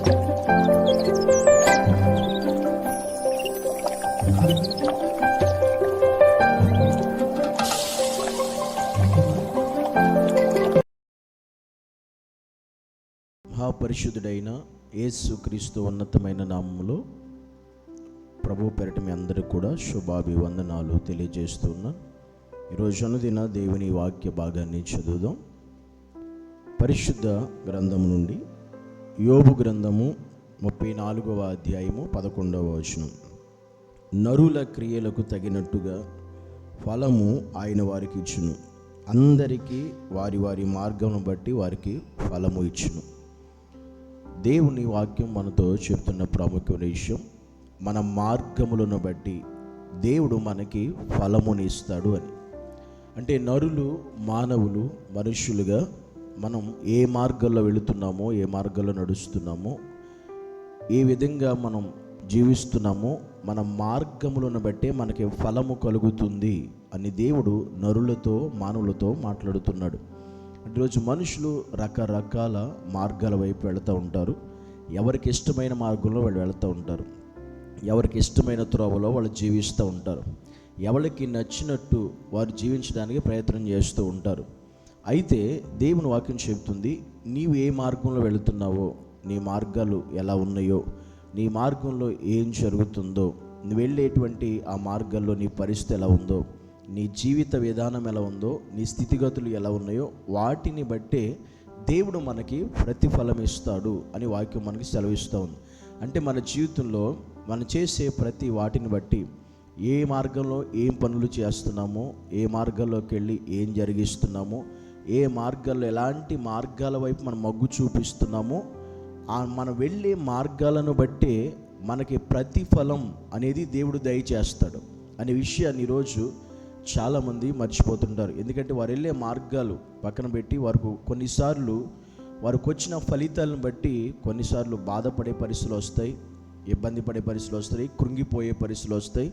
మహాపరిశుద్ధుడైన యేసుక్రీస్తు ఉన్నతమైన నామములో ప్రభు పేరిట మీ అందరికీ కూడా శుభాభివందనాలు తెలియజేస్తున్నాను. ఈరోజు అనుదిన దేవుని వాక్య భాగాన్ని చదువుదాం. పరిశుద్ధ గ్రంథం నుండి యోబు గ్రంథము 34వ అధ్యాయము 11వ వచనం. నరుల క్రియలకు తగినట్టుగా ఫలము ఆయన వారికి ఇచ్చును, అందరికీ వారి వారి మార్గమును బట్టి వారికి ఫలము ఇచ్చును. దేవుని వాక్యం మనతో చెప్తున్న ప్రాముఖ్యమైన విషయం, మన మార్గములను బట్టి దేవుడు మనకి ఫలముని ఇస్తాడు అని. అంటే నరులు, మానవులు, మనుషులుగా మనం ఏ మార్గంలో వెళుతున్నామో, ఏ మార్గంలో నడుస్తున్నామో, ఏ విధంగా మనం జీవిస్తున్నామో, మన మార్గములను బట్టే మనకి ఫలము కలుగుతుంది అని దేవుడు నరులతో, మానవులతో మాట్లాడుతున్నాడు. ఈరోజు మనుషులు రకరకాల మార్గాల వైపు వెళుతూ ఉంటారు. ఎవరికి ఇష్టమైన మార్గంలో వాళ్ళు వెళుతూ ఉంటారు. ఎవరికి ఇష్టమైన త్రోవలో వాళ్ళు జీవిస్తూ ఉంటారు. ఎవరికి నచ్చినట్టు వారు జీవించడానికి ప్రయత్నం చేస్తూ ఉంటారు. అయితే దేవుని వాక్యం చెబుతుంది, నీవు ఏ మార్గంలో వెళుతున్నావో, నీ మార్గాలు ఎలా ఉన్నాయో, నీ మార్గంలో ఏం జరుగుతుందో, నువ్వు వెళ్ళేటువంటి ఆ మార్గాల్లో నీ పరిస్థితి ఎలా ఉందో, నీ జీవిత విధానం ఎలా ఉందో, నీ స్థితిగతులు ఎలా ఉన్నాయో, వాటిని బట్టే దేవుడు మనకి ప్రతిఫలం ఇస్తాడు అని వాక్యం మనకి సెలవిస్తూ ఉంది. అంటే మన జీవితంలో మనం చేసే ప్రతి వాటిని బట్టి, ఏ మార్గంలో ఏం పనులు చేస్తున్నామో, ఏ మార్గంలోకి వెళ్ళి ఏం జరిగిస్తున్నామో, ఏ మార్గాల్లో ఎలాంటి మార్గాల వైపు మనం మొగ్గు చూపిస్తున్నామో, మనం వెళ్ళే మార్గాలను బట్టే మనకి ప్రతిఫలం అనేది దేవుడు దయచేస్తాడు అనే విషయాన్ని ఈరోజు చాలామంది మర్చిపోతుంటారు. ఎందుకంటే వారు వెళ్ళే మార్గాలు పక్కన పెట్టి కొన్నిసార్లు వారికి వచ్చిన ఫలితాలను బట్టి కొన్నిసార్లు బాధపడే పరిస్థితులు వస్తాయి, ఇబ్బంది పడే పరిస్థితులు వస్తాయి, కృంగిపోయే పరిస్థితులు వస్తాయి.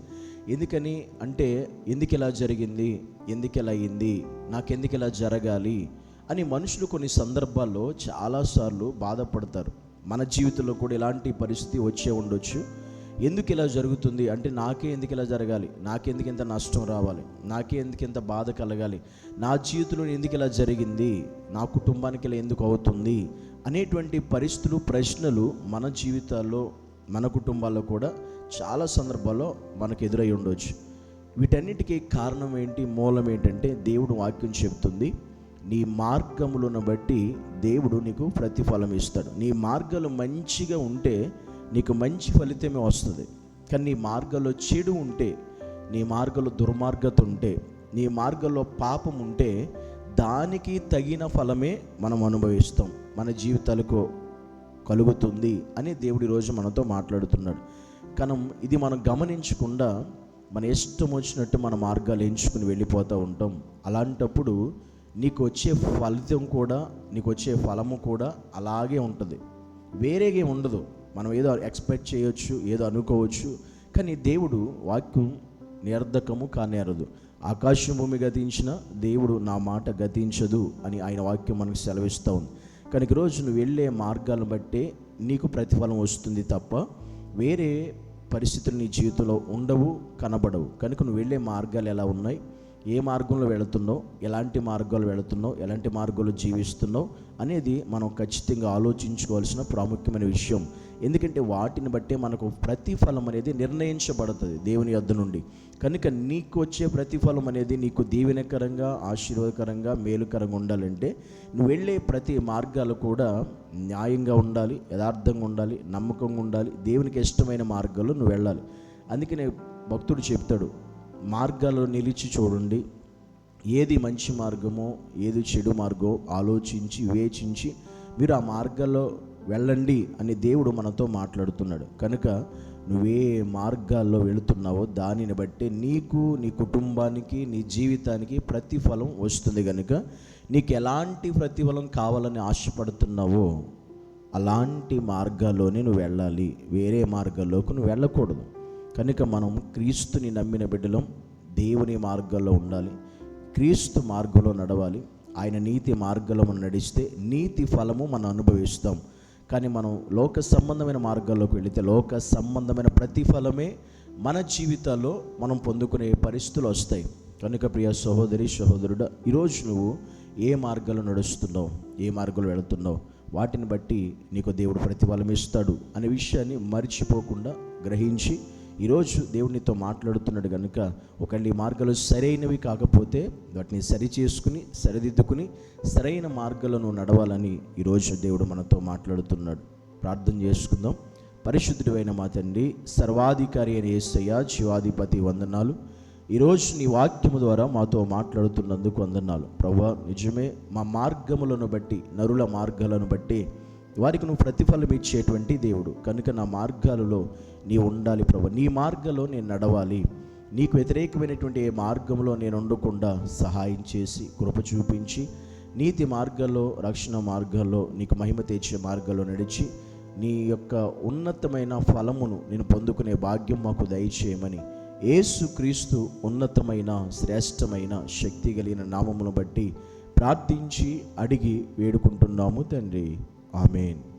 ఎందుకని అంటే, ఎందుకు ఇలా జరిగింది, ఎందుకు ఇలా అయింది, నాకెందుకు ఇలా జరగాలి అని మనుషులు కొన్ని సందర్భాల్లో చాలాసార్లు బాధపడతారు. మన జీవితంలో కూడా ఇలాంటి పరిస్థితి వచ్చే ఉండొచ్చు. ఎందుకు ఇలా జరుగుతుంది అంటే, నాకే ఎందుకు ఇలా జరగాలి, నాకెందుకు ఇంత నష్టం రావాలి, నాకే ఎందుకు ఇంత బాధ కలగాలి, నా జీవితంలో ఎందుకు ఇలా జరిగింది, నా కుటుంబానికి ఇలా ఎందుకు అవుతుంది అనేటువంటి పరిస్థితులు, ప్రశ్నలు మన జీవితాల్లో, మన కుటుంబాల్లో కూడా చాలా సందర్భాల్లో మనకు ఎదురై ఉండవచ్చు. వీటన్నిటికీ కారణం ఏంటి, మూలం ఏంటంటే, దేవుడు వాక్యం చెప్తుంది, నీ మార్గములను బట్టి దేవుడు నీకు ప్రతిఫలం ఇస్తాడు. నీ మార్గాలు మంచిగా ఉంటే నీకు మంచి ఫలితమే వస్తుంది. కానీ నీ మార్గంలో చెడు ఉంటే, నీ మార్గంలో దుర్మార్గత ఉంటే, నీ మార్గంలో పాపం ఉంటే, దానికి తగిన ఫలమే మనం అనుభవిస్తాం, మన జీవితాలకు కలుగుతుంది అని దేవుడి రోజు మనతో మాట్లాడుతున్నాడు. కానీ ఇది మనం గమనించకుండా మన ఇష్టం వచ్చినట్టు మన మార్గాలు ఎంచుకుని వెళ్ళిపోతూ ఉంటాం. అలాంటప్పుడు నీకు వచ్చే ఫలితం కూడా, నీకు వచ్చే ఫలము కూడా అలాగే ఉంటుంది, వేరేగా ఉండదు. మనం ఏదో ఎక్స్పెక్ట్ చేయొచ్చు, ఏదో అనుకోవచ్చు, కానీ దేవుడు వాక్యం నిరర్ధకము కానేరదు. ఆకాశం భూమి గతించిన దేవుడు నా మాట గతించదు అని ఆయన వాక్యం మనకు సెలవిస్తూ ఉంది. కనుక ఈరోజు నువ్వు వెళ్ళే మార్గాలను బట్టే నీకు ప్రతిఫలం వస్తుంది తప్ప వేరే పరిస్థితులు నీ జీవితంలో ఉండవు, కనబడవు. కనుక నువ్వు వెళ్ళే మార్గాలు ఎలా ఉన్నాయి, ఏ మార్గంలో వెళుతున్నావు, ఎలాంటి మార్గాలు వెళుతున్నావు, ఎలాంటి మార్గాలు జీవిస్తున్నావు అనేది మనం ఖచ్చితంగా ఆలోచించుకోవాల్సిన ప్రాముఖ్యమైన విషయం. ఎందుకంటే వాటిని బట్టే మనకు ప్రతిఫలం అనేది నిర్ణయించబడుతుంది దేవుని యొద్ద నుండి. కనుక నీకు వచ్చే ప్రతిఫలం అనేది నీకు దీవెనకరంగా, ఆశీర్వాదకరంగా, మేలుకరంగా ఉండాలంటే నువ్వు వెళ్ళే ప్రతి మార్గాలు కూడా న్యాయంగా ఉండాలి, యథార్థంగా ఉండాలి, నమ్మకంగా ఉండాలి, దేవునికి ఇష్టమైన మార్గాల్లో నువ్వు వెళ్ళాలి. అందుకనే భక్తుడు చెప్తాడు, మార్గాల్లో నిలిచి చూడండి, ఏది మంచి మార్గమో ఏది చెడు మార్గమో ఆలోచించి వివేచించి మీరు ఆ మార్గాల్లో వెళ్ళండి అని దేవుడు మనతో మాట్లాడుతున్నాడు. కనుక నువ్వే మార్గాల్లో వెళుతున్నావో దానిని బట్టి నీకు, నీ కుటుంబానికి, నీ జీవితానికి ప్రతిఫలం వస్తుంది. కనుక నీకు ఎలాంటి ప్రతిఫలం కావాలని ఆశపడుతున్నావో అలాంటి మార్గాల్లోనే నువ్వు వెళ్ళాలి, వేరే మార్గాల్లోకి నువ్వు వెళ్ళకూడదు. కనుక మనం క్రీస్తుని నమ్మిన బిడ్డలం దేవుని మార్గాల్లో ఉండాలి, క్రీస్తు మార్గంలో నడవాలి. ఆయన నీతి మార్గంలో మనం నడిస్తే నీతి ఫలము మనం అనుభవిస్తాం. కానీ మనం లోక సంబంధమైన మార్గాల్లోకి వెళితే లోక సంబంధమైన ప్రతిఫలమే మన జీవితాల్లో మనం పొందుకునే పరిస్థితులు వస్తాయి. కనుక ప్రియ సహోదరి సహోదరుడా, ఈరోజు నువ్వు ఏ మార్గాల్లో నడుస్తున్నావు, ఏ మార్గంలో వెళుతున్నావు, వాటిని బట్టి నీకు దేవుడు ప్రతిఫలం ఇస్తాడు అనే విషయాన్ని మర్చిపోకుండా గ్రహించి ఈరోజు దేవునితో మాట్లాడుతున్నాడు. కనుక ఒకవేళ ఈ మార్గాలు సరైనవి కాకపోతే వాటిని సరి చేసుకుని సరిదిద్దుకుని సరైన మార్గాలను నడవాలని ఈరోజు దేవుడు మనతో మాట్లాడుతున్నాడు. ప్రార్థన చేసుకుందాం. పరిశుద్ధుడు అయిన మా తండ్రి, సర్వాధికారి అయిన యేసయ్య, జీవాధిపతి, వందనాలు. ఈరోజు నీ వాక్యము ద్వారా మాతో మాట్లాడుతున్నందుకు వందనాలు ప్రభువా. నిజమే, మా మార్గములను బట్టి, నరుల మార్గాలను బట్టి వారికి నువ్వు ప్రతిఫలం ఇచ్చేటువంటి దేవుడు. కనుక నా మార్గాలలో నీ ఉండాలి ప్రభు. నీ మార్గంలో నేను నడవాలి. నీకు వ్యతిరేకమైనటువంటి ఏ మార్గంలో నేను ఉండకుండా సహాయం చేసి కృప చూపించి నీతి మార్గాల్లో, రక్షణ మార్గాల్లో, నీకు మహిమ తెచ్చే మార్గాల్లో నడిచి నీ యొక్క ఉన్నతమైన ఫలమును నేను పొందుకునే భాగ్యం మాకు దయచేయమని యేసుక్రీస్తు ఉన్నతమైన శ్రేష్టమైన శక్తి కలిగిన నామమును బట్టి ప్రార్థించి అడిగి వేడుకుంటున్నాము తండ్రి. ఆమేన్.